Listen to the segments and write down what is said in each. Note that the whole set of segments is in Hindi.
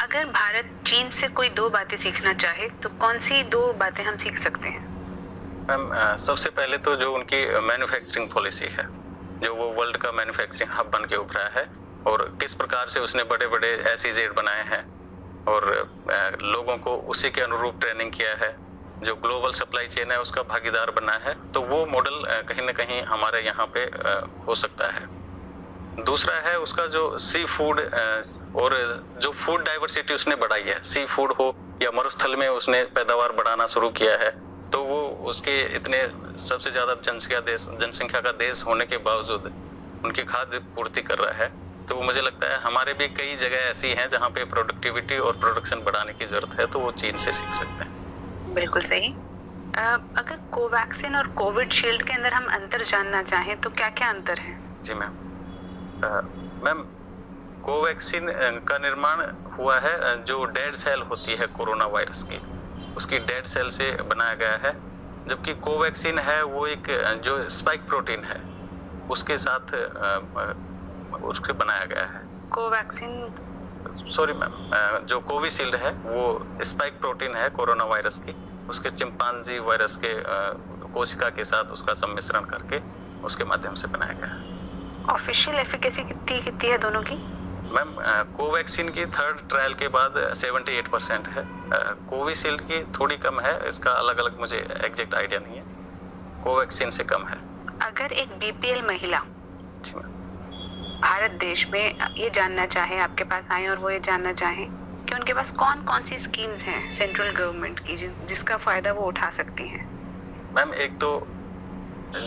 अगर भारत चीन से कोई 2 बातें सीखना चाहे तो कौन सी 2 बातें हम सीख सकते हैं? मैम सबसे पहले तो जो उनकी मैन्युफैक्चरिंग पॉलिसी है, जो वो वर्ल्ड का मैन्युफैक्चरिंग हब बन के उभरा है और किस प्रकार से उसने बड़े-बड़े SEZ बनाए हैं और लोगों को उसी के अनुरूप ट्रेनिंग किया है, जो ग्लोबल सप्लाई चेन है उसका भागीदार बना है, तो वो मॉडल कहीं न कहीं हमारे यहाँ पे हो सकता है। दूसरा है उसका जो सी फूड और जो फूड डाइवर्सिटी उसने बढ़ाई है, सी फूड हो या मरुस्थल में उसने पैदावार बढ़ाना शुरू किया है, तो वो उसके इतने सबसे ज्यादा जनसंख्या का देश होने के बावजूद उनकी खाद्य पूर्ति कर रहा है। तो मुझे लगता है हमारे भी कई जगह ऐसी हैं जहाँ पे प्रोडक्टिविटी और प्रोडक्शन बढ़ाने की जरूरत है, तो वो चीन से सीख सकते हैं। बिल्कुल सही। अगर कोवैक्सीन और कोविशील्ड के अंदर हम अंतर जानना चाहें तो क्या-क्या अंतर है? जी मैम। मैम कोवैक्सीन का निर्माण हुआ है जो डेड सेल होती है कोरोना वायरस की, उसकी डेड सेल से बनाया गया है, जबकि कोवैक्सीन है वो एक जो स्पाइक प्रोटीन है उसके साथ उसके बनाया गया है। कोवैक्सीन सॉरी मैम, जो कोविशील्ड है वो स्पाइक प्रोटीन है कोरोना वायरस की, उसके चिंपांजी वायरस के कोशिका के साथ उसका सम्मिश्रण करके उसके माध्यम से बनाया गया है। ऑफिशियल एफिकेसी कितनी है दोनों की? मैम कोवैक्सीन की 3rd ट्रायल के बाद 78% है, कोविशील्ड की थोड़ी कम है, इसका अलग अलग मुझे एग्जैक्ट आइडिया नहीं है, कोवैक्सीन से कम है। अगर एक BPL महिला जी मैम भारत देश में ये जानना चाहे, आपके पास आए और वो ये जानना चाहे कि उनके पास कौन कौन सी स्कीम्स हैं सेंट्रल गवर्नमेंट की जिसका फायदा वो उठा सकती हैं? मैम एक तो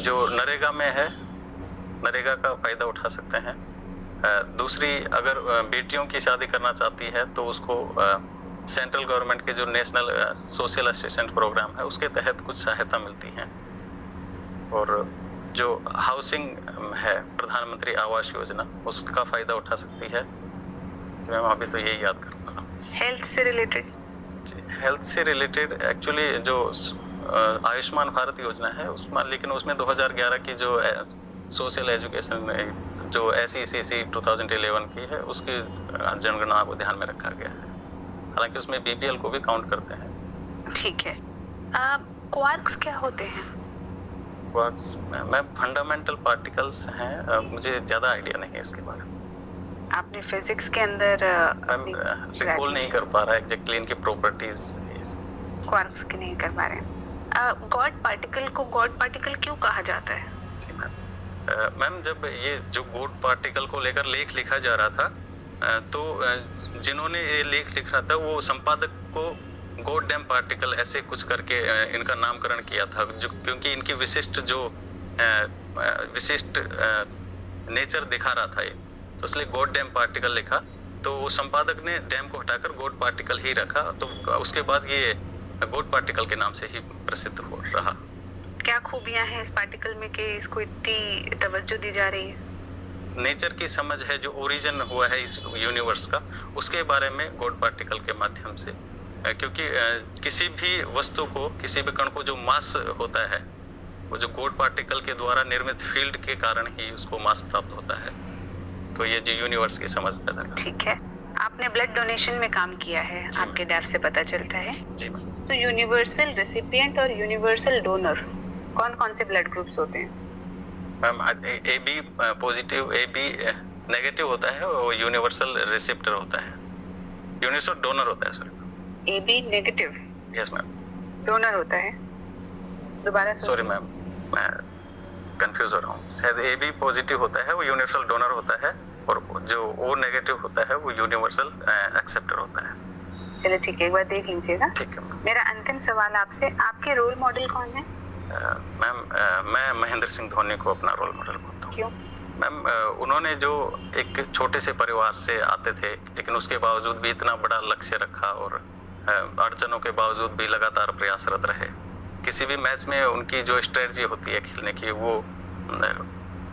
जो नरेगा में है, नरेगा का फायदा उठा सकते हैं। दूसरी, अगर बेटियों की शादी करना चाहती है तो उसको सेंट्रल गवर्नमेंट के जो नेशनल सोशल असिस्टेंस प्रोग्राम है उसके तहत कुछ सहायता मिलती है। और जो हाउसिंग है प्रधानमंत्री आवास योजना, उसका फायदा उठा सकती है। मैम अभी तो यही याद कर पा रहा हूँ। हेल्थ से रिलेटेड एक्चुअली जो आयुष्मान भारत योजना है उसमें, लेकिन उसमें 2011 की जो सोशल एजुकेशन जो SECC 2011 की है उसकी जनगणना को ध्यान में रखा गया है, हालांकि उसमें BPL को भी काउंट करते हैं। ठीक है। क्वार्क्स क्या होते हैं? क्वार्क्स मैम फंडामेंटल पार्टिकल्स हैं, मुझे ज़्यादा आइडिया नहीं है इसके बारे में। आपने फिजिक्स के अंदर मैम रिकॉल नहीं कर पा रहा एग्जैक्टली इनकी प्रॉपर्टीज क्वार्क्स की नहीं कर पा रहे। गॉड पार्टिकल को गॉड पार्टिकल क्यों कहा जाता है? जी मैम। मैम जब ये जो गॉड पार्टिकल को लेकर लेख लिखा जा रहा था तो जिन्होंने ये लेख लिखा था वो संपादक को गॉड डैम पार्टिकल ऐसे कुछ करके इनका नामकरण किया था, जो क्योंकि इनकी विशिष्ट नेचर दिखा रहा था ये, तो इसलिए गॉड डैम पार्टिकल लिखा। तो वो संपादक ने डैम को हटाकर गॉड पार्टिकल ही रखा, तो उसके बाद ये गॉड पार्टिकल के नाम से ही प्रसिद्ध हो रहा। क्या खूबियां हैं इस पार्टिकल में कि इसको इतनी तवज्जो दी जा रही है? नेचर की समझ है, जो ओरिजिन हुआ है इस यूनिवर्स का, उसके बारे में गॉड पार्टिकल के माध्यम से, क्योंकि किसी भी वस्तु को, किसी भी कण को जो मास होता है वो जो गॉड पार्टिकल के द्वारा निर्मित फील्ड के कारण ही उसको मास प्राप्त होता है। तो ये जो यूनिवर्स की समझ पैदा करता है। ठीक है। आपने ब्लड डोनेशन में काम किया है, आपके डैफ से पता चलता है। जी मैम। तो यूनिवर्सल रेसिपिएंट और यूनिवर्सल डोनर कौन कौन से ब्लड ग्रुप्स होते हैं? Ma'am AB positive, AB negative होता है, वो यूनिवर्सल रिसेप्टर होता है, यूनिवर्सल डोनर होता है। Sorry, AB negative? Yes ma'am. Donor होता है? दोबारा सॉरी मैम, मैं कंफ्यूज हो रहा हूँ। शायद AB पॉजिटिव होता है वो यूनिवर्सल डोनर होता है, और जो O नेगेटिव होता है वो यूनिवर्सल एक्सेप्टर होता है। चलिए ठीक है, एक बार देख लीजिएगा। ठीक है। मेरा अंतिम सवाल आपसे, आपके रोल मॉडल कौन है? मैम मैं महेंद्र सिंह धोनी को अपना रोल मॉडल मानता हूँ। क्यों? मैम उन्होंने जो एक छोटे से परिवार से आते थे, लेकिन उसके बावजूद भी इतना बड़ा लक्ष्य रखा और अड़चनों के बावजूद भी लगातार प्रयासरत रहे। किसी भी मैच में उनकी जो स्ट्रेटजी होती है खेलने की, वो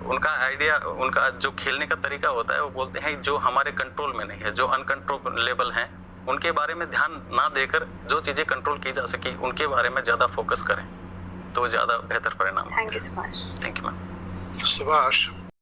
उनका आइडिया, उनका जो खेलने का तरीका होता है, वो बोलते हैं जो हमारे कंट्रोल में नहीं है, जो अनकंट्रोलेबल हैं, उनके बारे में ध्यान ना देकर जो चीज़ें कंट्रोल की जा सके उनके बारे में ज़्यादा फोकस करें तो ज़्यादा बेहतर परिणाम। Thank you so much. Thank you ma'am. Subhash.